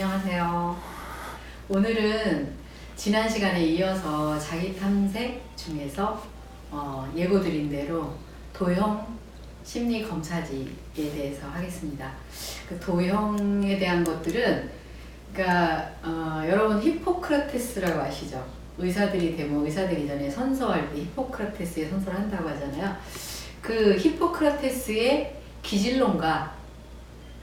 안녕하세요. 오늘은 지난 시간에 이어서 자기 탐색 중에서 예고드린 대로 도형 심리 검사지에 대해서 하겠습니다. 그 도형에 대한 것들은 그러니까 여러분 히포크라테스라고 아시죠? 의사들이 대부분 의사들이 전에 선서할 때 히포크라테스의 선서를 한다고 하잖아요. 그 히포크라테스의 기질론과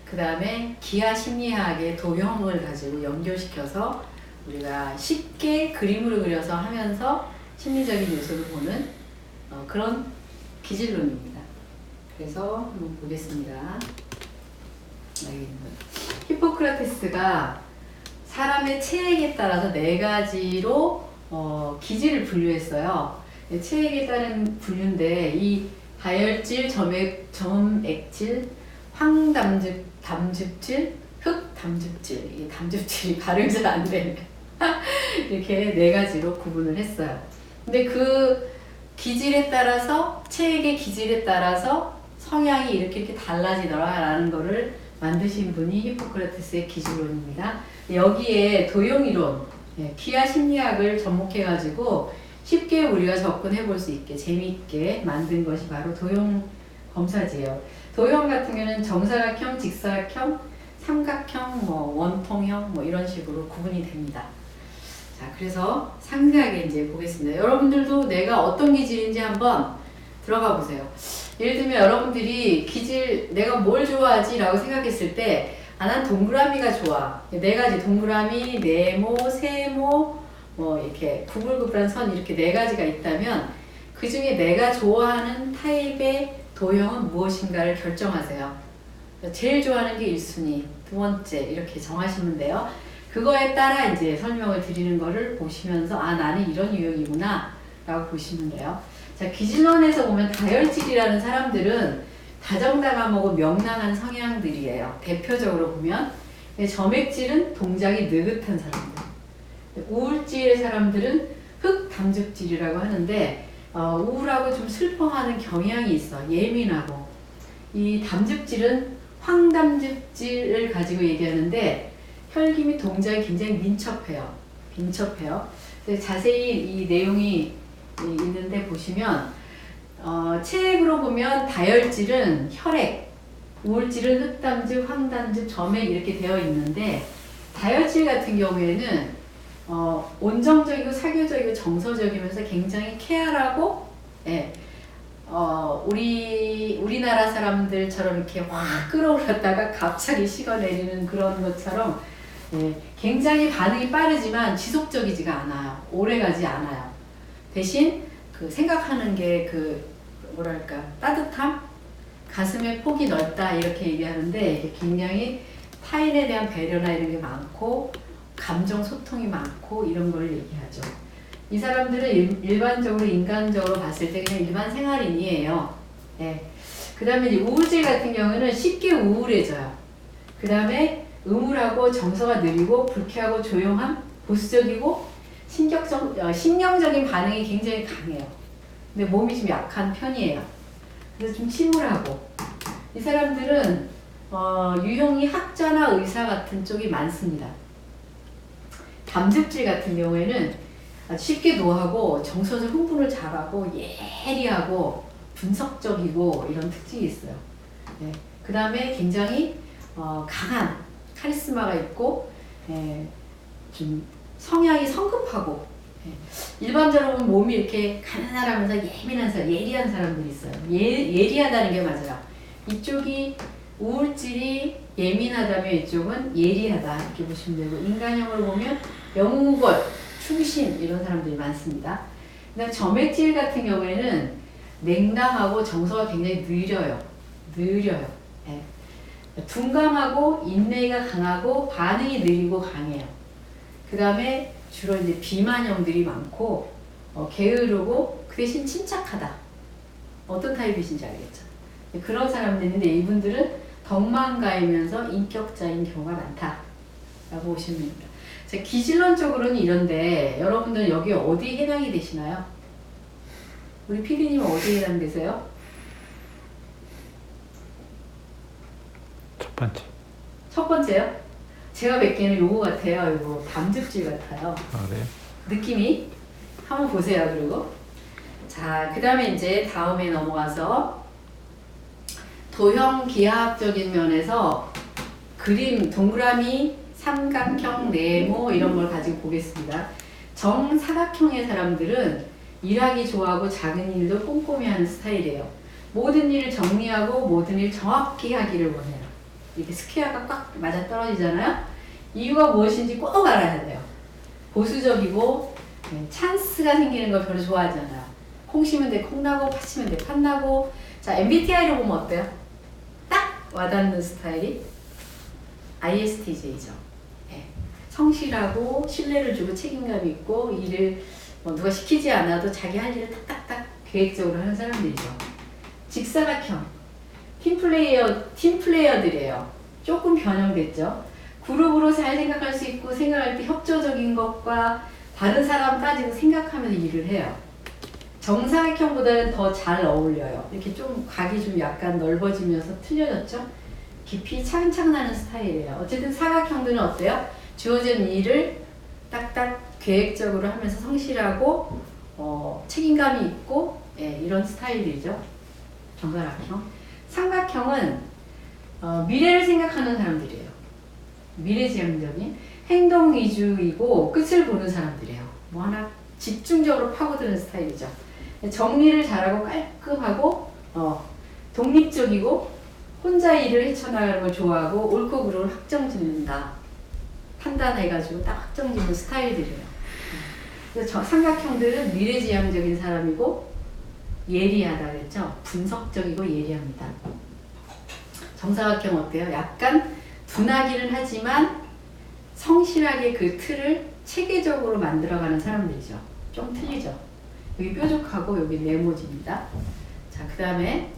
그 다음에 기하 심리학의 도형을 가지고 연결시켜서 우리가 쉽게 그림으로 그려서 하면서 심리적인 요소를 보는 그런 기질론입니다. 그래서 한번 보겠습니다. 히포크라테스가 사람의 체액에 따라서 4가지로 기질을 분류했어요. 체액에 따른 분류인데 이 다혈질, 점액질, 황담즙질, 흑담즙질, 이 담즙질이 발음이 잘 안 되네. 이렇게 4가지로 구분을 했어요. 근데 그 기질에 따라서, 체액의 기질에 따라서 성향이 이렇게 달라지더라라는 거를 만드신 분이 히포크라테스의 기질론입니다. 여기에 도형이론, 기하 심리학을 접목해가지고 쉽게 우리가 접근해 볼 수 있게 재미있게 만든 것이 바로 도형 검사지예요. 도형 같은 경우는 정사각형, 직사각형, 삼각형, 원통형 이런 식으로 구분이 됩니다. 자, 그래서 상세하게 이제 보겠습니다. 여러분들도 내가 어떤 기질인지 한번 들어가 보세요. 예를 들면 여러분들이 기질, 내가 뭘 좋아하지? 라고 생각했을 때, 난 동그라미가 좋아. 4가지, 동그라미, 네모, 세모, 이렇게 구불구불한 선 이렇게 4가지가 있다면, 그 중에 내가 좋아하는 타입의 도형은 무엇인가를 결정하세요. 제일 좋아하는 게 1순위, 두 번째 이렇게 정하시면 돼요. 그거에 따라 이제 설명을 드리는 거를 보시면서 나는 이런 유형이구나 라고 보시면 돼요. 자, 기질론에서 보면 다혈질이라는 사람들은 다정다감하고 명랑한 성향들이에요. 대표적으로 보면 점액질은 동작이 느긋한 사람들, 우울질의 사람들은 흑담즙질이라고 하는데 우울하고 좀 슬퍼하는 경향이 있어. 예민하고. 이 담즙질은 황담즙질을 가지고 얘기하는데 혈기 및 동작이 굉장히 민첩해요. 자세히 이 내용이 있는데 보시면 체액으로 보면 다혈질은 혈액, 우울질은 흑담즙, 황담즙, 점액 이렇게 되어 있는데 다혈질 같은 경우에는 온정적이고 사교적이고 정서적이면서 굉장히 쾌활하고, 우리나라 사람들처럼 이렇게 확 끌어올랐다가 갑자기 식어내리는 그런 것처럼, 굉장히 반응이 빠르지만 지속적이지가 않아요. 오래가지 않아요. 대신 그 생각하는 게 따뜻함? 가슴의 폭이 넓다 이렇게 얘기하는데 이게 굉장히 타인에 대한 배려나 이런 게 많고 감정 소통이 많고 이런 걸 얘기하죠. 이 사람들은 일반적으로 인간적으로 봤을 때 그냥 일반 생활인이에요. 그 다음에 이제 우울질 같은 경우는 쉽게 우울해져요. 그 다음에 음울하고 정서가 느리고 불쾌하고 조용함, 보수적이고 신경적인 반응이 굉장히 강해요. 근데 몸이 좀 약한 편이에요. 그래서 좀 침울하고. 이 사람들은 유형이 학자나 의사 같은 쪽이 많습니다. 담즙질 같은 경우에는 쉽게 노하고 정서적 흥분을 잘하고 예리하고 분석적이고 이런 특징이 있어요. 그 다음에 굉장히 강한 카리스마가 있고 좀 성향이 성급하고 일반적으로 몸이 이렇게 가난하면서 예민한 사람, 예리한 사람들이 있어요. 예리하다는 게 맞아요. 이쪽이 우울질이 예민하다면 이쪽은 예리하다 이렇게 보시면 되고 인간형을 보면 영웅골, 충신 이런 사람들이 많습니다. 그다음 점액질 같은 경우에는 냉담하고 정서가 굉장히 느려요. 둔감하고 인내가 강하고 반응이 느리고 강해요. 그 다음에 주로 이제 비만형들이 많고 게으르고 그 대신 침착하다. 어떤 타입이신지 알겠죠? 그런 사람들이 있는데 이분들은 덕망가이면서 인격자인 경우가 많다라고 보시면 됩니다. 자, 기질론적으로는 이런데 여러분들 여기 어디에 해당이 되시나요? 우리 PD님은 어디에 해당되세요? 첫 번째. 첫 번째요? 제가 뵙기에는 요거 같아요. 이거 담즙질 같아요. 아, 네. 느낌이. 한번 보세요. 그리고 자, 그 다음에 이제 다음에 넘어가서 도형 기하학적인 면에서 그림, 동그라미, 삼각형, 네모 이런 걸 가지고 보겠습니다. 정사각형의 사람들은 일하기 좋아하고 작은 일도 꼼꼼히 하는 스타일이에요. 모든 일을 정리하고 모든 일 정확히 하기를 원해요. 이렇게 스퀘어가 꽉 맞아 떨어지잖아요. 이유가 무엇인지 꼭 알아야 돼요. 보수적이고 찬스가 생기는 걸 별로 좋아하지 않아요. 콩 심으면 돼, 콩 나고, 팥 심으면 돼, 팥 나고. 자, MBTI로 보면 어때요? 딱 와닿는 스타일이 ISTJ죠. 네. 성실하고 신뢰를 주고 책임감이 있고 일을 누가 시키지 않아도 자기 할 일을 딱딱딱 계획적으로 하는 사람들이죠. 직사각형 팀플레이어들이에요. 조금 변형됐죠. 그룹으로 잘 생각할 수 있고 생각할 때 협조적인 것과 다른 사람까지도 생각하면서 일을 해요. 정사각형보다는 더 잘 어울려요. 이렇게 좀 각이 좀 약간 넓어지면서 틀려졌죠. 깊이 차근차근 하는 스타일이에요. 어쨌든 사각형들은 어때요? 주어진 일을 딱딱 계획적으로 하면서 성실하고 책임감이 있고 이런 스타일이죠. 정사각형. 삼각형은 미래를 생각하는 사람들이에요. 미래지향적인 행동 위주이고 끝을 보는 사람들이에요. 뭐 하나 집중적으로 파고드는 스타일이죠. 정리를 잘하고 깔끔하고 독립적이고 혼자 일을 헤쳐나가는 걸 좋아하고 옳고 그름을 확정짓는다. 판단해가지고 딱 확정짓는 스타일들이에요. 그래서 삼각형들은 미래지향적인 사람이고 예리하다 그랬죠. 분석적이고 예리합니다. 정사각형 어때요? 약간 둔하기는 하지만 성실하게 그 틀을 체계적으로 만들어가는 사람들이죠. 좀 틀리죠. 여기 뾰족하고 여기 네모집니다. 자, 그 다음에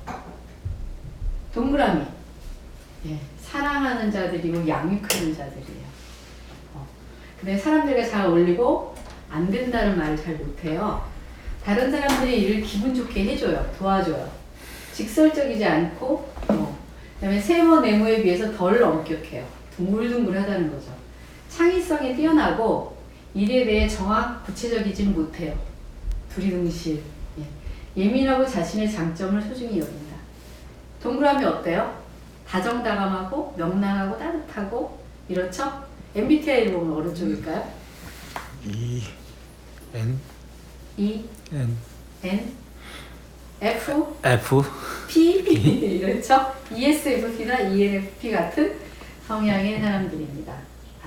동그라미. 사랑하는 자들이고 양육하는 자들이에요. 근데 사람들과 잘 어울리고 안 된다는 말을 잘 못해요. 다른 사람들의 일을 기분 좋게 해줘요. 도와줘요. 직설적이지 않고 그다음에 세모 네모에 비해서 덜 엄격해요. 둥글둥글하다는 거죠. 창의성이 뛰어나고 일에 대해 정확 구체적이지는 못해요. 두리뭉실. 예민하고 자신의 장점을 소중히 여긴다. 동그라미 어때요? 다정다감하고 명랑하고 따뜻하고 이렇죠? MBTI를 보면 어느 쪽일까요? E N E N N F F P 이렇죠? ESFP나 ENFP 같은 성향의 사람들입니다.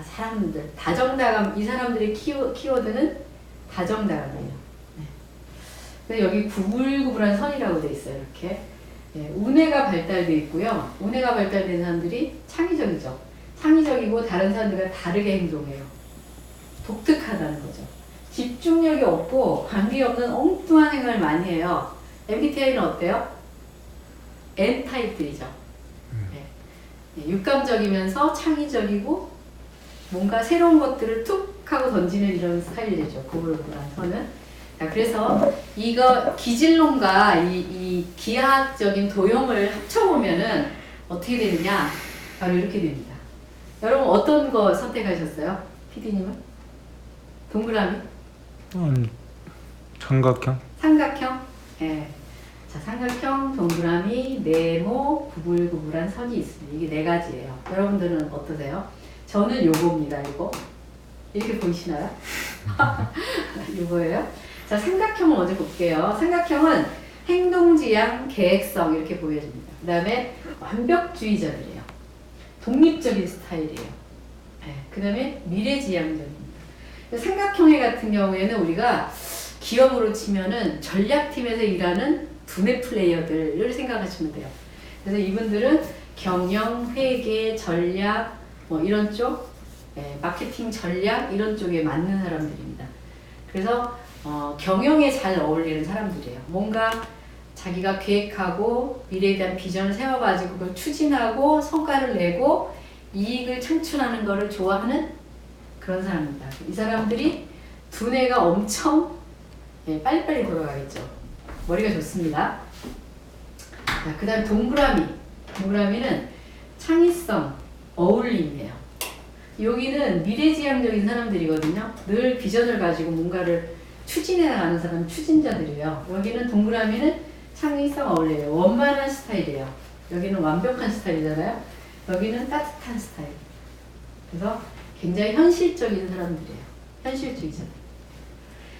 사람들 다정다감 이 사람들의 키워드는 다정다감이에요. 그래서 여기 구불구불한 선이라고 돼 있어요. 이렇게 우뇌가 발달되어 있고요. 우뇌가 발달된 사람들이 창의적이죠. 창의적이고 다른 사람들과 다르게 행동해요. 독특하다는 거죠. 집중력이 없고 관계없는 엉뚱한 생각을 많이 해요. MBTI는 어때요? N타입들이죠. 육감적이면서 창의적이고 뭔가 새로운 것들을 툭 하고 던지는 이런 스타일이죠. 구불구불한 선은. 자, 그래서 이거 기질론과 이 기하학적인 도형을 합쳐보면은 어떻게 되느냐? 바로 이렇게 됩니다. 여러분 어떤 거 선택하셨어요? PD님은? 동그라미? 삼각형? 삼각형? 예. 자, 삼각형, 동그라미, 네모, 구불구불한 선이 있습니다. 이게 네 가지예요. 여러분들은 어떠세요? 저는 요겁니다. 이거. 이렇게 보이시나요? 요거예요. 자, 삼각형을 먼저 볼게요. 삼각형은 행동지향, 계획성 이렇게 보여집니다. 그 다음에 완벽주의자들이에요. 독립적인 스타일이에요. 그 다음에 미래지향적입니다. 삼각형의 같은 경우에는 우리가 기업으로 치면은 전략팀에서 일하는 두뇌 플레이어들을 생각하시면 돼요. 그래서 이분들은 경영, 회계, 전략 뭐 이런 쪽, 마케팅 전략 이런 쪽에 맞는 사람들입니다. 그래서 경영에 잘 어울리는 사람들이에요. 뭔가 자기가 계획하고 미래에 대한 비전을 세워가지고 그걸 추진하고 성과를 내고 이익을 창출하는 것을 좋아하는 그런 사람입니다. 이 사람들이 두뇌가 엄청 빨리빨리 돌아가겠죠. 머리가 좋습니다. 자, 그 다음 동그라미. 동그라미는 창의성, 어울림이에요. 여기는 미래지향적인 사람들이거든요. 늘 비전을 가지고 뭔가를 추진해 나가는 사람, 추진자들이에요. 여기는 동그라미는 창의성 어울려요. 원만한 스타일이에요. 여기는 완벽한 스타일이잖아요. 여기는 따뜻한 스타일. 그래서 굉장히 현실적인 사람들이에요. 현실주의자들.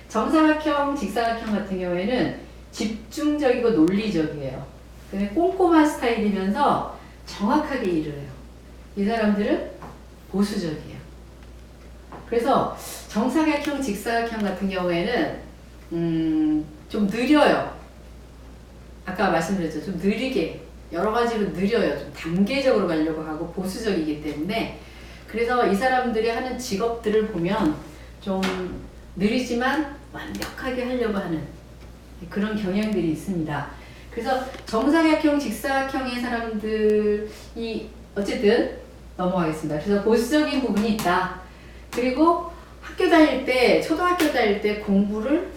정사각형, 직사각형 같은 경우에는 집중적이고 논리적이에요. 근데 꼼꼼한 스타일이면서 정확하게 일을 해요. 이 사람들은 보수적이에요. 그래서 정사각형, 직사각형 같은 경우에는 좀 느려요. 아까 말씀드렸죠. 좀 느리게 여러 가지로 느려요. 좀 단계적으로 가려고 하고 보수적이기 때문에 그래서 이 사람들이 하는 직업들을 보면 좀 느리지만 완벽하게 하려고 하는 그런 경향들이 있습니다. 그래서 정사각형, 직사각형의 사람들이 어쨌든 넘어가겠습니다. 그래서 보수적인 부분이 있다. 그리고 학교 다닐 때, 초등학교 다닐 때 공부를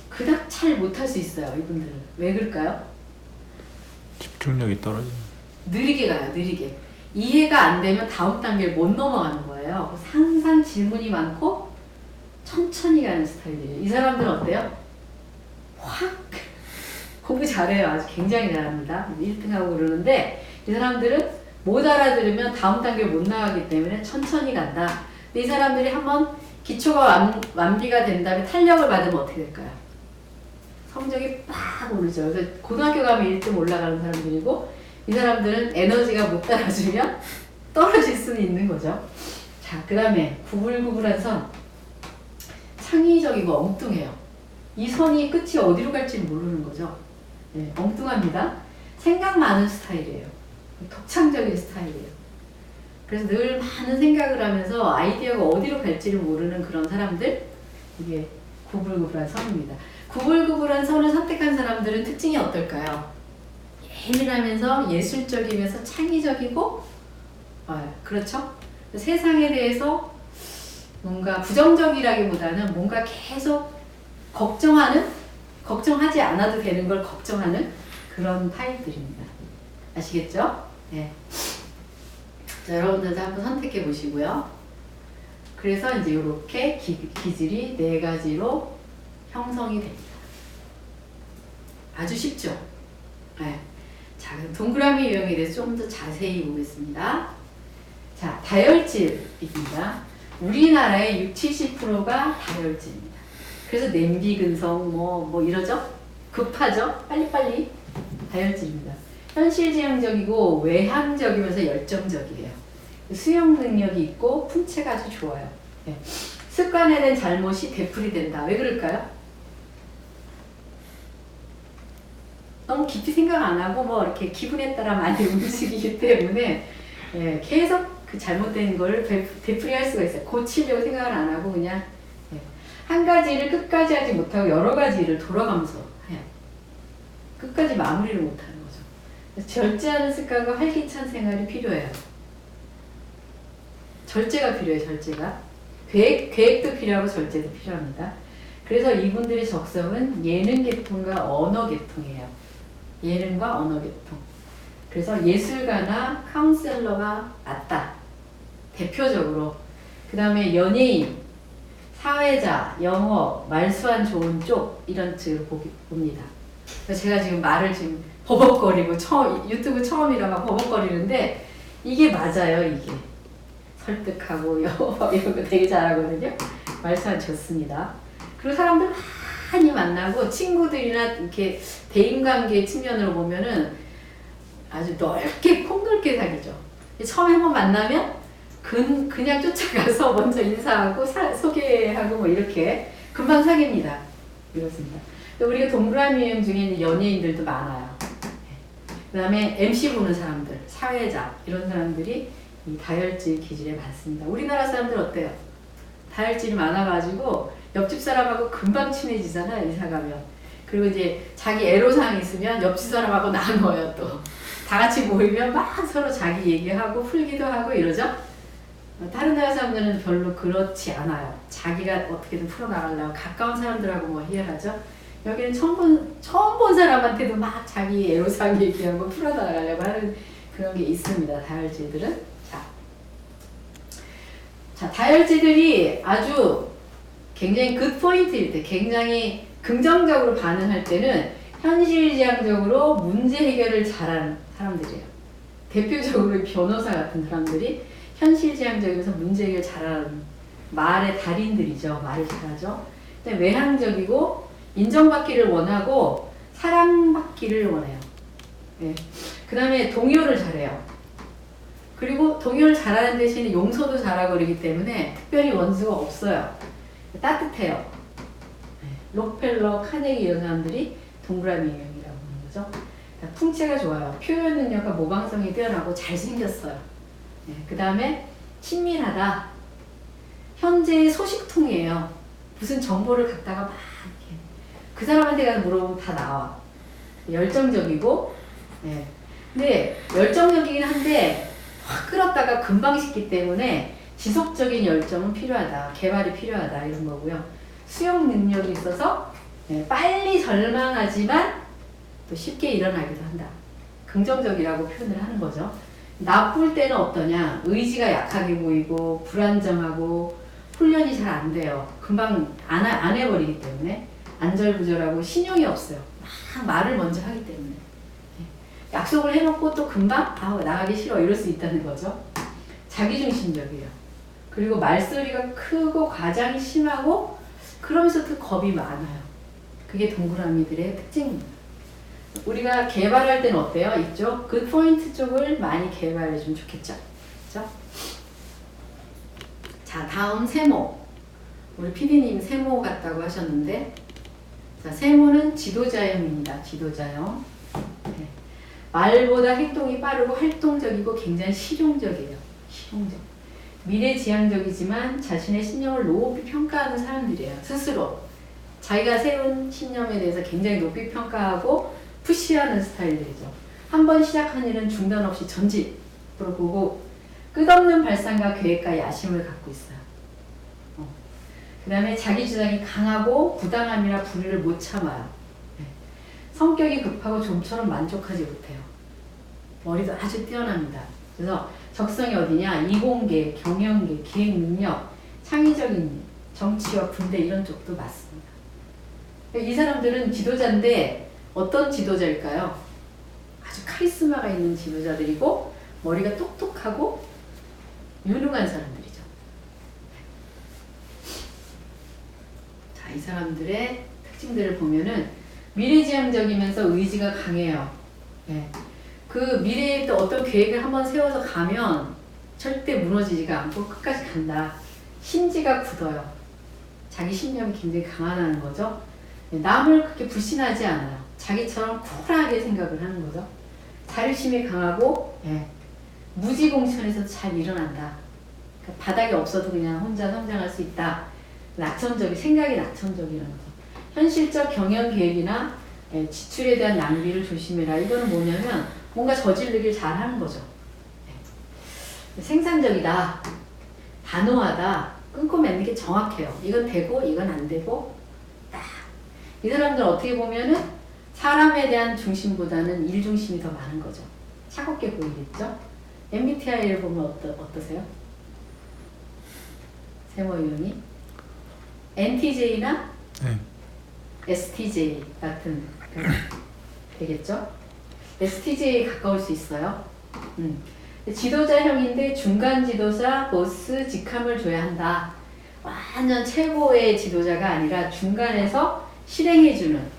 그닥 잘 못할 수 있어요. 이분들은. 왜 그럴까요? 집중력이 떨어지는. 느리게 가요. 느리게. 이해가 안 되면 다음 단계를 못 넘어가는 거예요. 항상 질문이 많고 천천히 가는 스타일이에요. 이 사람들은 어때요? 확 공부 잘해요. 아주 굉장히 잘합니다. 1등하고 그러는데 이 사람들은 못 알아들으면 다음 단계를 못 나가기 때문에 천천히 간다. 근데 이 사람들이 한번 기초가 완비가 된 다음에 탄력을 받으면 어떻게 될까요? 성적이 팍 오르죠. 그래서 고등학교 가면 1등 올라가는 사람들이고 이 사람들은 에너지가 못 따라주면 떨어질 수는 있는 거죠. 자, 그 다음에 구불구불한 선. 창의적이고 엉뚱해요. 이 선이 끝이 어디로 갈지 모르는 거죠. 네, 엉뚱합니다. 생각 많은 스타일이에요. 독창적인 스타일이에요. 그래서 늘 많은 생각을 하면서 아이디어가 어디로 갈지를 모르는 그런 사람들, 이게 구불구불한 선입니다. 구불구불한 선을 선택한 사람들은 특징이 어떨까요? 예민하면서 예술적이면서 창의적이고, 그렇죠? 세상에 대해서 뭔가 부정적이라기보다는 뭔가 계속 걱정하지 않아도 되는 걸 걱정하는 그런 타입들입니다. 아시겠죠? 네. 자, 여러분들도 한번 선택해 보시고요. 그래서 이제 이렇게 기질이 4가지로 형성이 됩니다. 아주 쉽죠? 네. 자, 동그라미 유형에 대해서 좀 더 자세히 보겠습니다. 자, 다혈질입니다. 우리나라의 60~70%가 다혈질입니다. 그래서 냄비 근성 뭐 이러죠? 급하죠? 빨리빨리 다혈질입니다. 현실지향적이고 외향적이면서 열정적이에요. 수용 능력이 있고 품체가 아주 좋아요. 네. 습관에 대한 잘못이 되풀이된다. 왜 그럴까요? 너무 깊이 생각 안 하고 뭐 이렇게 기분에 따라 많이 움직이기 때문에 예, 계속 그 잘못된 걸 되풀이할 수가 있어요. 고치려고 생각을 안 하고 그냥 한 가지 일을 끝까지 하지 못하고 여러 가지 일을 돌아가면서 해요. 끝까지 마무리를 못하는 거죠. 그래서 절제하는 습관과 활기찬 생활이 필요해요. 절제가 필요해요. 절제가. 계획도 필요하고 절제도 필요합니다. 그래서 이분들의 적성은 예능계통과 언어계통이에요. 예능과 언어계통. 그래서 예술가나 카운셀러가 맞다. 대표적으로. 그 다음에 연예인, 사회자, 영업, 말수한 좋은 쪽 이런 쪽을 봅니다. 제가 지금 말을 지금 버벅거리고 유튜브 처음이라 막 버벅거리는데 이게 맞아요. 이게 설득하고 영업 이런 거 되게 잘하거든요. 말수한 좋습니다. 그리고 사람들 많이 만나고 친구들이나 이렇게 대인관계 측면으로 보면은 아주 넓게 폭넓게 사귀죠. 처음에 한번 만나면 그냥 쫓아가서 먼저 인사하고 소개하고 뭐 이렇게 금방 사귀입니다. 이렇습니다. 우리가 동그라미 유형 중에 연예인들도 많아요. 그 다음에 MC 보는 사람들, 사회자 이런 사람들이 이 다혈질 기질에 많습니다. 우리나라 사람들 어때요? 다혈질이 많아가지고 옆집 사람하고 금방 친해지잖아요. 이사 가면. 그리고 이제 자기 애로사항이 있으면 옆집 사람하고 나눠요. 또 다 같이 모이면 막 서로 자기 얘기하고 풀기도 하고 이러죠. 다른 나라 사람들은 별로 그렇지 않아요. 자기가 어떻게든 풀어나가려고 가까운 사람들하고 뭐 해야하죠. 여기는 처음 본 사람한테도 막 자기 애로사항 얘기하고 풀어나가려고 하는 그런 게 있습니다. 다혈질들은. 자, 자, 다혈질들이 아주 굉장히 굿 포인트일 때, 굉장히 긍정적으로 반응할 때는 현실지향적으로 문제 해결을 잘하는 사람들이에요. 대표적으로 변호사 같은 사람들이 현실지향적이면서 문제 해결 잘하는 말의 달인들이죠. 말을 잘하죠. 근데 외향적이고 인정받기를 원하고 사랑받기를 원해요. 네. 그 다음에 동요를 잘해요. 그리고 동요를 잘하는 대신에 용서도 잘하고 그러기 때문에 특별히 원수가 없어요. 따뜻해요. 네. 록펠러, 카네기 이런 사람들이 동그라미 유형이라고 하는 거죠. 풍채가 좋아요. 표현 능력과 모방성이 뛰어나고 잘생겼어요. 네. 그 다음에 친밀하다. 현재의 소식통이에요. 무슨 정보를 갖다가 막 이렇게 그 사람한테 가서 물어보면 다 나와. 열정적이고, 네. 근데 열정적이긴 한데 확 끌었다가 금방 식기 때문에 지속적인 열정은 필요하다. 개발이 필요하다. 이런 거고요. 수용 능력이 있어서 네, 빨리 절망하지만 또 쉽게 일어나기도 한다. 긍정적이라고 표현을 하는 거죠. 나쁠 때는 어떠냐? 의지가 약하게 보이고 불안정하고 훈련이 잘 안 돼요. 금방 안 해버리기 때문에 안절부절하고 신용이 없어요. 막 말을 먼저 하기 때문에 약속을 해놓고 또 금방 나가기 싫어 이럴 수 있다는 거죠. 자기중심적이에요. 그리고 말소리가 크고 과장이 심하고 그러면서도 겁이 많아요. 그게 동그라미들의 특징입니다. 우리가 개발할 때는 어때요? 이쪽 그 포인트 쪽을 많이 개발해 주면 좋겠죠. 그렇죠? 자, 다음 세모. 우리 PD님 세모 같다고 하셨는데, 자, 세모는 지도자형입니다. 지도자형. 네. 말보다 행동이 빠르고 활동적이고 굉장히 실용적이에요. 실용적. 미래지향적이지만 자신의 신념을 높이 평가하는 사람들이에요. 스스로. 자기가 세운 신념에 대해서 굉장히 높이 평가하고 푸시하는 스타일들이죠. 한번 시작한 일은 중단 없이 전진으로 보고 끝없는 발상과 계획과 야심을 갖고 있어요. 그 다음에 자기 주장이 강하고 부당함이나 불의를 못 참아요. 네. 성격이 급하고 좀처럼 만족하지 못해요. 머리도 아주 뛰어납니다. 그래서 적성이 어디냐? 이공계, 경영계, 기획 능력, 창의적인 일, 정치와 군대 이런 쪽도 맞습니다. 이 사람들은 지도자인데 어떤 지도자일까요? 아주 카리스마가 있는 지도자들이고 머리가 똑똑하고 유능한 사람들이죠. 자, 이 사람들의 특징들을 보면은 미래지향적이면서 의지가 강해요. 네. 그 미래에 또 어떤 계획을 한번 세워서 가면 절대 무너지지가 않고 끝까지 간다. 심지가 굳어요. 자기 신념이 굉장히 강하다는 거죠. 남을 그렇게 불신하지 않아요. 자기처럼 쿨하게 생각을 하는 거죠. 자립심이 강하고 무지공천에서 잘 일어난다. 그러니까 바닥이 없어도 그냥 혼자 성장할 수 있다. 생각이 낙천적이라는 거죠. 현실적 경영 계획이나 지출에 대한 낭비를 조심해라. 이거는 뭐냐면 뭔가 저지르길 잘 하는 거죠. 생산적이다. 단호하다. 끊고 맺는 게 정확해요. 이건 되고 이건 안 되고 딱. 이 사람들 어떻게 보면은 사람에 대한 중심보다는 일 중심이 더 많은 거죠. 차갑게 보이겠죠? MBTI를 보면 어떠세요? 세모 유형이 NTJ나 네. STJ 같은 되겠죠? STJ에 가까울 수 있어요. 지도자형인데 중간 지도자, 보스, 직함을 줘야 한다. 완전 최고의 지도자가 아니라 중간에서 실행해주는,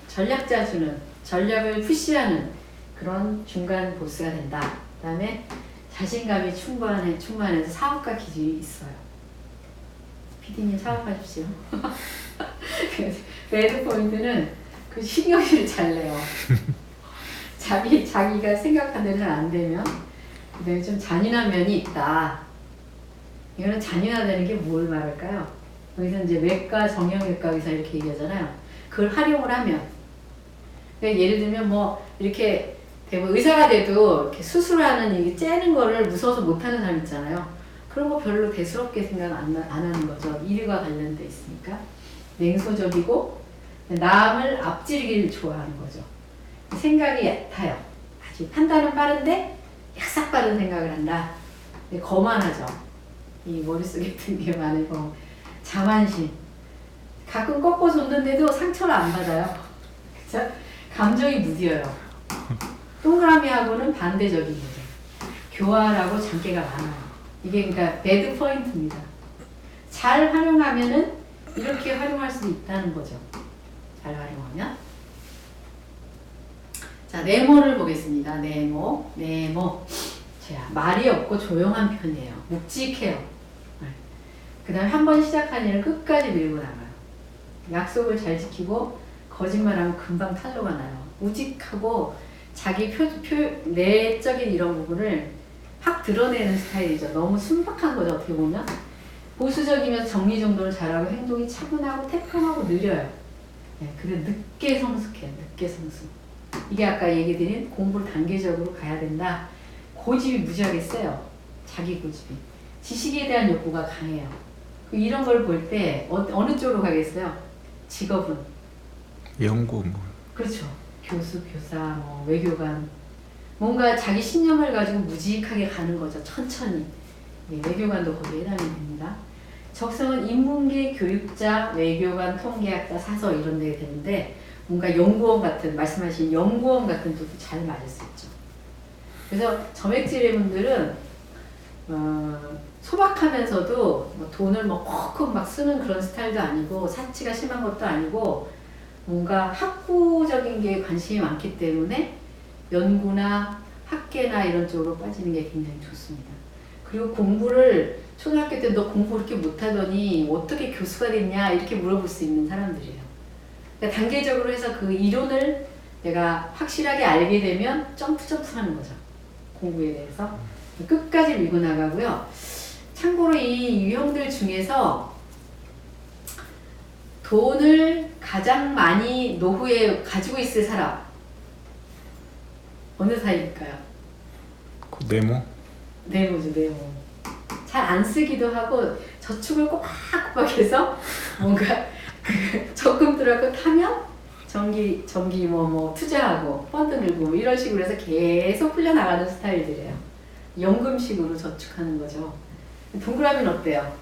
전략을 푸시하는 그런 중간 보스가 된다. 그 다음에 자신감이 충만해서 사업가 기질이 있어요. PD님 사업하십시오. 레드 포인트는 그 신경질을 잘 내요. 자기가 생각한 대로 잘 안 되면 그다음에 좀 잔인한 면이 있다. 이거는 잔인하다는 게 뭘 말할까요? 여기서 이제 외과, 정형외과 의사 이렇게 얘기하잖아요. 그걸 활용을 하면 그러니까 예를 들면 뭐 이렇게 의사가 돼도 이렇게 수술하는 이게 째는 거를 무서워서 못하는 사람 있잖아요. 그런 거 별로 대수롭게 생각 안 하는 거죠. 일과 관련돼 있으니까. 냉소적이고 남을 앞지르기를 좋아하는 거죠. 생각이 얕아요. 아주 판단은 빠른데 약삭 빠른 생각을 한다. 거만하죠. 이 머릿속에 든 게 많고 자만심. 가끔 꺾어 줬는데도 상처를 안 받아요. 그쵸? 감정이 무뎌요. 동그라미하고는 반대적인 거죠. 교활하고 장기가 많아요. 이게 그러니까 배드 포인트입니다. 잘 활용하면은 이렇게 활용할 수 있다는 거죠. 잘 활용하면. 자, 네모를 보겠습니다. 네모. 자, 말이 없고 조용한 편이에요. 묵직해요. 그 다음에 한 번 시작한 일을 끝까지 밀고 나가요. 약속을 잘 지키고 거짓말하면 금방 탄로가 나요. 우직하고 자기 내적인 이런 부분을 확 드러내는 스타일이죠. 너무 순박한 거죠. 어떻게 보면. 보수적이면서 정리정돈을 잘하고 행동이 차분하고 태평하고 느려요. 네, 그래 늦게 성숙해요. 늦게 성숙. 이게 아까 얘기드린 공부를 단계적으로 가야 된다. 고집이 무지하게 세요. 자기 고집이. 지식에 대한 욕구가 강해요. 이런 걸 볼 때 어느 쪽으로 가겠어요? 직업은? 연구 뭐. 그렇죠. 교수, 교사, 뭐 외교관. 뭔가 자기 신념을 가지고 무직하게 가는 거죠. 천천히. 네, 외교관도 거기에 해당이 됩니다. 적성은 인문계, 교육자, 외교관, 통계학자, 사서 이런 데 되는데 뭔가 연구원 같은, 말씀하신 연구원 같은 쪽도 잘 맞을 수 있죠. 그래서 점액질의 분들은 소박하면서도 뭐 돈을 뭐 콕콕 막 쓰는 그런 스타일도 아니고 사치가 심한 것도 아니고 뭔가 학구적인 게 관심이 많기 때문에 연구나 학계나 이런 쪽으로 빠지는 게 굉장히 좋습니다. 그리고 공부를 초등학교 때 너 공부 그렇게 못하더니 어떻게 교수가 됐냐 이렇게 물어볼 수 있는 사람들이에요. 그러니까 단계적으로 해서 그 이론을 내가 확실하게 알게 되면 점프 하는 거죠. 공부에 대해서. 끝까지 밀고 나가고요. 참고로 이 유형들 중에서 돈을 가장 많이 노후에 가지고 있을 사람 어느 사이일까요? 그 네모? 네모죠, 네모. 잘 안 쓰기도 하고 저축을 꼬박꼬박 해서 뭔가 그 적금 들어가고 타면 정기 뭐 투자하고 펀드 들고 뭐 이런 식으로 해서 계속 풀려나가는 스타일들이에요. 연금식으로 저축하는 거죠. 동그라미는 어때요?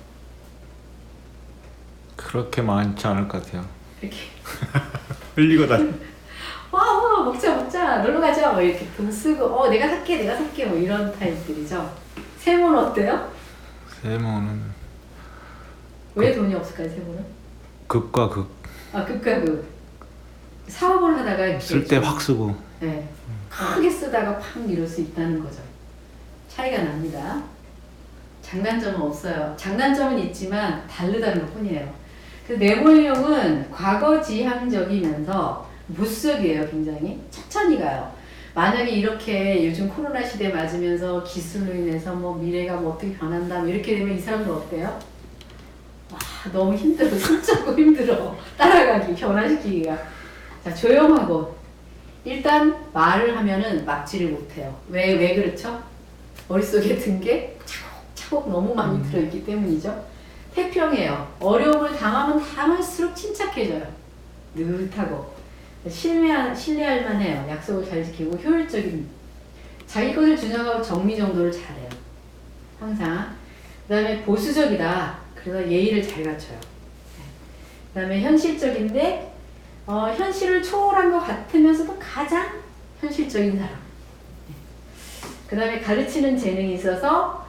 그렇게 많지 않을 것 같아요. 이렇게 흘리고 다니. 와 먹자 놀러 가자 뭐 이렇게 돈 쓰고 내가 살게 뭐 이런 타입들이죠. 세모는 어때요? 세모는 왜 돈이 없을까요, 세모는? 극과 극. 극과 극. 사업을 하다가 이렇게 쓸 때 확 쓰고. 네, 크게 쓰다가 팍 이룰 수 있다는 거죠. 차이가 납니다. 장단점은 없어요. 장단점은 있지만 다르다는 것 뿐이에요. 그 네모형은 과거지향적이면서 무속이에요. 굉장히 천천히 가요. 만약에 이렇게 요즘 코로나 시대 맞으면서 기술로 인해서 뭐 미래가 뭐 어떻게 변한다 뭐 이렇게 되면 이 사람들 어때요? 와 너무 힘들어. 숨차고 힘들어. 따라가기 변화시키기가. 자 조용하고 일단 말을 하면은 막지를 못해요. 왜 그렇죠? 머릿속에 든 게 차곡차곡 너무 많이 들어있기 때문이죠. 태평해요. 어려움을 당하면 당할수록 침착해져요. 느긋하고 신뢰할 만해요. 약속을 잘 지키고 효율적인 자기 것을 주장하고 정리정돈을 잘해요. 항상. 그 다음에 보수적이다. 그래서 예의를 잘 갖춰요. 그 다음에 현실적인데 현실을 초월한 것 같으면서도 가장 현실적인 사람. 그 다음에 가르치는 재능이 있어서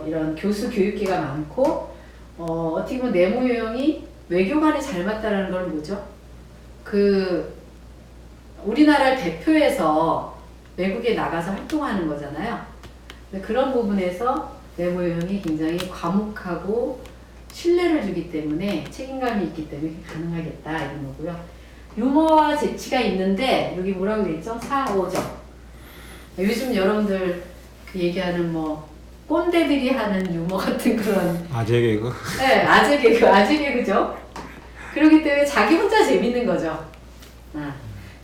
이런 교수 교육기가 많고 어떻게 보면 네모 유형이 외교관에 잘 맞다라는 건 뭐죠? 우리나라를 대표해서 외국에 나가서 활동하는 거잖아요. 그런 부분에서 네모 유형이 굉장히 과묵하고 신뢰를 주기 때문에 책임감이 있기 때문에 가능하겠다 이런 거고요. 유머와 재치가 있는데 여기 뭐라고 돼 있죠? 4, 5점. 요즘 여러분들 그 얘기하는 뭐 꼰대들이 하는 유머 같은 그런 아재 개그. 네, 아재 개그죠. 그렇기 때문에 자기 혼자 재밌는 거죠.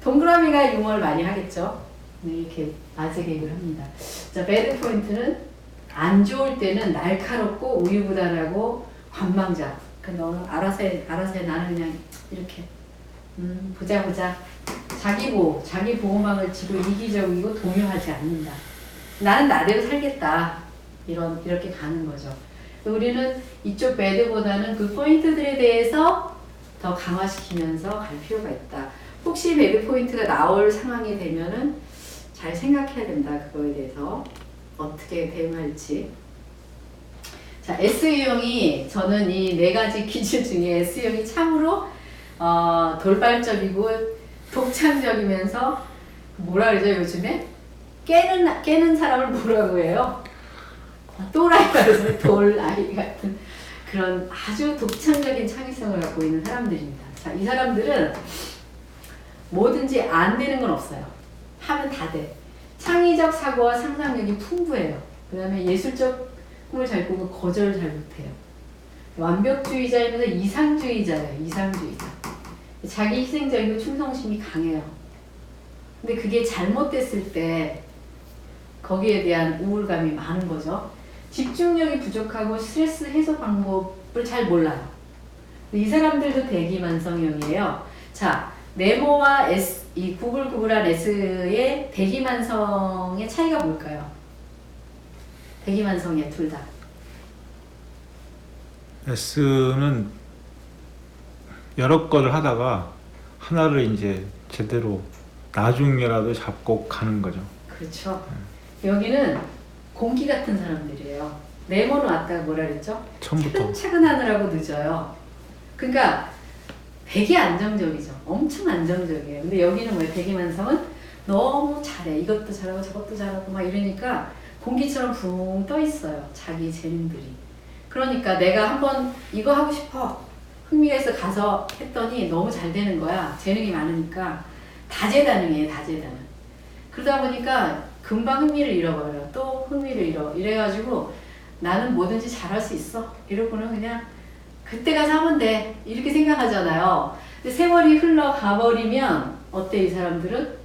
동그라미가 유머를 많이 하겠죠. 네, 이렇게 아재 개그를 합니다. 자, 배드 포인트는 안 좋을 때는 날카롭고 우유부단하고 관망자. 너는 알아서 해, 나는 그냥 이렇게 보자. 자기 보호망을 치고 이기적이고 동요하지 않는다. 나는 나대로 살겠다. 이렇게 가는 거죠. 우리는 이쪽 배드보다는 그 포인트들에 대해서 더 강화시키면서 갈 필요가 있다. 혹시 배드 포인트가 나올 상황이 되면은 잘 생각해야 된다. 그거에 대해서 어떻게 대응할지. 자, S유형이 저는 이 네 가지 기질 중에 S유형이 참으로 돌발적이고 독창적이면서 뭐라 그러죠 요즘에? 깨는 사람을 뭐라고 해요? 또라이가 그래서 돌아이 같은 그런 아주 독창적인 창의성을 갖고 있는 사람들입니다. 자, 이 사람들은 뭐든지 안 되는 건 없어요. 하면 다 돼. 창의적 사고와 상상력이 풍부해요. 그 다음에 예술적 꿈을 잘 꾸고 거절을 잘 못해요. 완벽주의자이면서 이상주의자예요. 이상주의자. 자기 희생적이고 충성심이 강해요. 근데 그게 잘못됐을 때 거기에 대한 우울감이 많은 거죠. 집중력이 부족하고 스트레스 해소 방법을 잘 몰라요. 이 사람들도 대기만성형이에요. 자, 네모와 S, 이 구불구불한 S의 대기만성의 차이가 뭘까요? 대기만성이에요, 둘 다. S는 여러 거를 하다가 하나를 이제 제대로 나중에라도 잡고 가는 거죠. 그렇죠. 여기는 공기 같은 사람들이에요. 네모는 아까 뭐라 그랬죠? 처음부터. 차근차근 하느라고 늦어요. 그러니까 되게 안정적이죠. 엄청 안정적이에요. 근데 여기는 뭐예요? 대기만성은 너무 잘해. 이것도 잘하고 저것도 잘하고 막 이러니까 공기처럼 붕 떠 있어요. 자기 재능들이. 그러니까 내가 한번 이거 하고 싶어. 흥미가 있어 가서 했더니 너무 잘 되는 거야. 재능이 많으니까 다재다능이에요. 다재다능. 그러다 보니까 금방 흥미를 잃어버려요. 또 흥미를 잃어. 이래가지고 나는 뭐든지 잘할 수 있어. 이러고는 그냥 그때 가서 하면 돼. 이렇게 생각하잖아요. 근데 세월이 흘러가 버리면 어때 이 사람들은?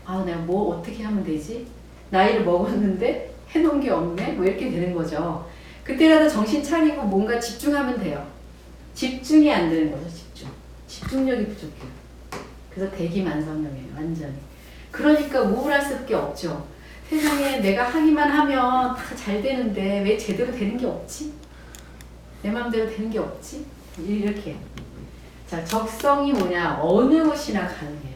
아, 내가 뭐 어떻게 하면 되지? 나이를 먹었는데 해놓은 게 없네? 뭐 이렇게 되는 거죠. 그때라도 정신 차리고 뭔가 집중하면 돼요. 집중이 안 되는 거죠. 집중력이 부족해요. 그래서 대기만성형이에요. 완전히. 그러니까 우울할 수밖에 없죠. 세상에 내가 하기만 하면 다 잘 되는데 왜 제대로 되는 게 없지? 내 마음대로 되는 게 없지? 이렇게. 자, 적성이 뭐냐? 어느 것이나 가능해요.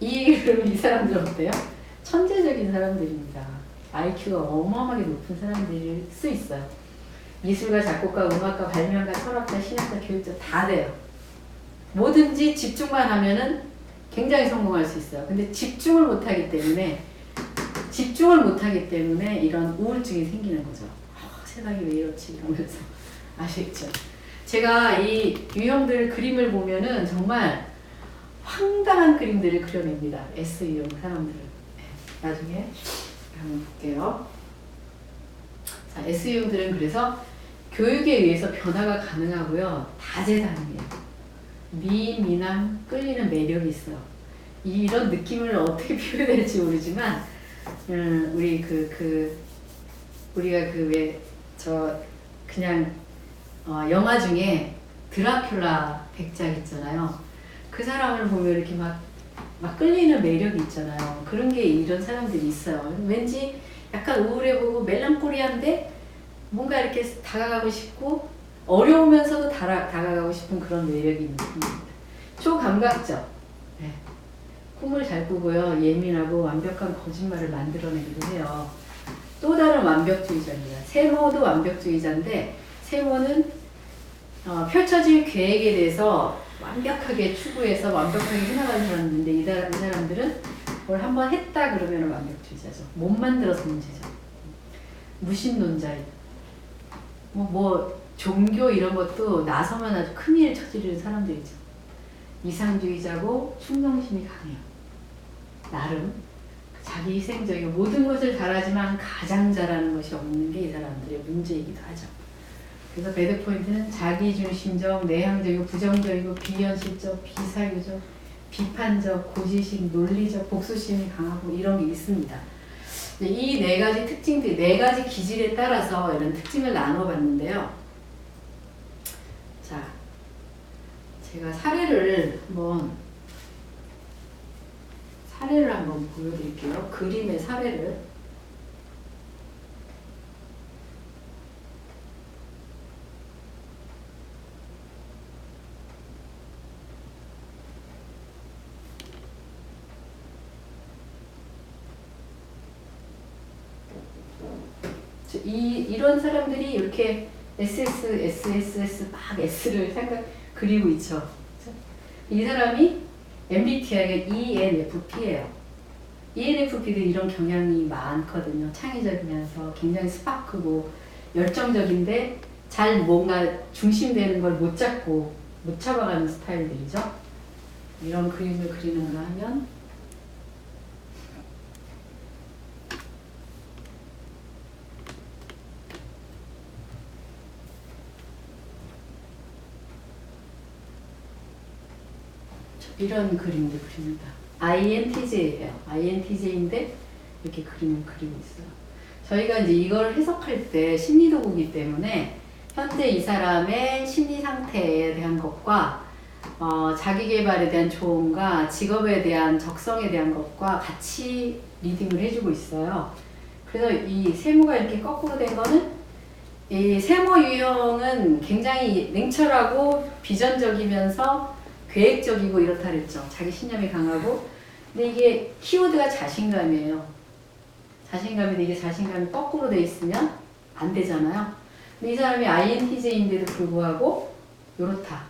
이 사람들 어때요? 천재적인 사람들입니다. IQ가 어마어마하게 높은 사람들일 수 있어요. 미술가, 작곡가, 음악가, 발명가, 철학자, 신학자, 교육자 다 돼요. 뭐든지 집중만 하면은 굉장히 성공할 수 있어요. 근데 집중을 못하기 때문에 이런 우울증이 생기는 거죠. 세상이 왜 이렇지 이러면서. 아시겠죠? 제가 이 유형들 그림을 보면은 정말 황당한 그림들을 그려냅니다. S유형 사람들을. 네, 나중에 한번 볼게요. 자, S유형들은 그래서 교육에 의해서 변화가 가능하고요. 다재다능해요. 미남 끌리는 매력이 있어요. 이런 느낌을 어떻게 표현할지 모르지만, 우리가 그냥 영화 중에 드라큘라 백작 있잖아요. 그 사람을 보면 이렇게 막 끌리는 매력이 있잖아요. 그런 게 이런 사람들이 있어요. 왠지 약간 우울해 보고 멜랑콜리한데 뭔가 이렇게 다가가고 싶고 어려우면서도 다가가고 싶은 그런 매력이 있는 분입니다. 초감각적. 네. 꿈을 잘 꾸고요. 예민하고 완벽한 거짓말을 만들어내기도 해요. 또 다른 완벽주의자입니다. 세모도 완벽주의자인데 세모는 펼쳐질 계획에 대해서 완벽하게 추구해서 완벽하게 해나가는 사람인데 이 사람들은 뭘 한번 했다 그러면 완벽주의자죠. 못 만들어서 문제죠. 무신론자예요. 뭐 종교 이런 것도 나서면 아주 큰일 저지르는 사람들이죠. 이상주의자고 충성심이 강해요. 나름 자기 희생적이고 모든 것을 잘하지만 가장 잘하는 것이 없는 게 이 사람들의 문제이기도 하죠. 그래서 배드 포인트는 자기중심적, 내향적이고 부정적이고 비현실적, 비사교적, 비판적, 고지식, 논리적, 복수심이 강하고 이런 게 있습니다. 이 네 가지 특징들, 네 가지 기질에 따라서 이런 특징을 나눠봤는데요. 자, 제가 사례를 한번 보여드릴게요. 그림의 사례를. 이런 사람들이 이렇게 SSSSS 막 S를 그리고 있죠. 이 사람이 MBTI가 ENFP예요. ENFP도 이런 경향이 많거든요. 창의적이면서 굉장히 스파크고 열정적인데 잘 뭔가 중심되는 걸 못 잡아가는 스타일들이죠. 이런 그림을 그리는가 하면 이런 그림도 그립니다. INTJ예요. INTJ인데 이렇게 그림을 그리고 있어요. 저희가 이제 이걸 해석할 때 심리도구이기 때문에 현재 이 사람의 심리 상태에 대한 것과 자기 개발에 대한 조언과 직업에 대한 적성에 대한 것과 같이 리딩을 해주고 있어요. 그래서 이 세모가 이렇게 거꾸로 된 거는 이 세모 유형은 굉장히 냉철하고 비전적이면서 계획적이고 이렇다 그랬죠. 자기 신념이 강하고. 근데 이게 키워드가 자신감이에요. 자신감인데 이게 자신감이 거꾸로 돼 있으면 안 되잖아요. 근데 이 사람이 INTJ인데도 불구하고 요렇다.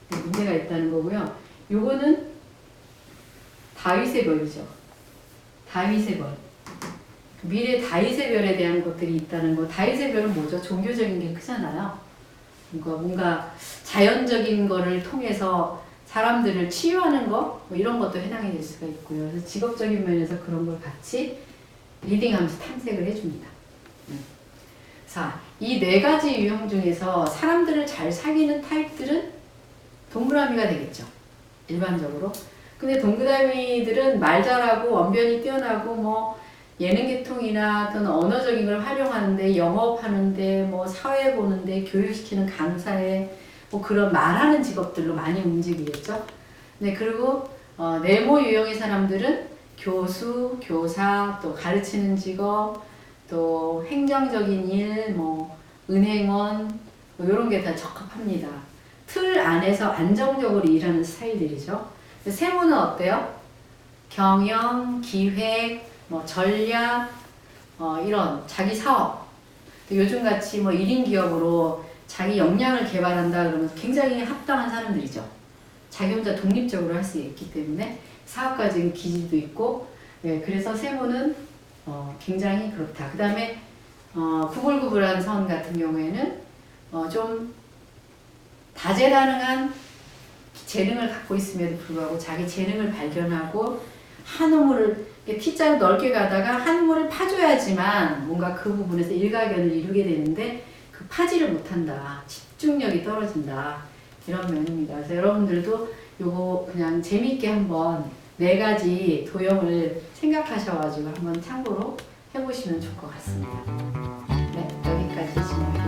문제가 있다는 거고요. 요거는 다윗의 별이죠. 다윗의 별. 미래 다윗의 별에 대한 것들이 있다는 거. 다윗의 별은 뭐죠? 종교적인 게 크잖아요. 뭔가 자연적인 거를 통해서 사람들을 치유하는 거, 뭐 이런 것도 해당이 될 수가 있고요. 그래서 직업적인 면에서 그런 걸 같이 리딩하면서 탐색을 해줍니다. 자, 이 네 가지 유형 중에서 사람들을 잘 사귀는 타입들은 동그라미가 되겠죠. 일반적으로. 근데 동그라미들은 말 잘하고 원변이 뛰어나고 뭐 예능 계통이나 또는 언어적인 걸 활용하는데 영업하는데 뭐 사회 보는데 교육시키는 강사에 뭐 그런 말하는 직업들로 많이 움직이겠죠. 네, 그리고 네모 유형의 사람들은 교수, 교사, 또 가르치는 직업, 또 행정적인 일, 뭐 은행원 뭐 이런 게 다 적합합니다. 틀 안에서 안정적으로 일하는 스타일들이죠. 세모는 어때요? 경영, 기획, 뭐 전략, 이런 자기 사업. 요즘같이 뭐 1인 기업으로 자기 역량을 개발한다 그러면 굉장히 합당한 사람들이죠. 자기 혼자 독립적으로 할 수 있기 때문에 사업가적인 기질도 있고, 네, 그래서 세모는 굉장히 그렇다. 그 다음에 구불구불한 선 같은 경우에는 좀 다재다능한 재능을 갖고 있음에도 불구하고 자기 재능을 발견하고 한 우물을 T자로 넓게 가다가 한 우물을 파줘야지만 뭔가 그 부분에서 일가견을 이루게 되는데 그 파지를 못한다. 집중력이 떨어진다. 이런 면입니다. 그래서 여러분들도 요거 그냥 재미있게 한번 네 가지 도형을 생각하셔가지고 한번 참고로 해보시면 좋을 것 같습니다. 네, 여기까지 진행할게요.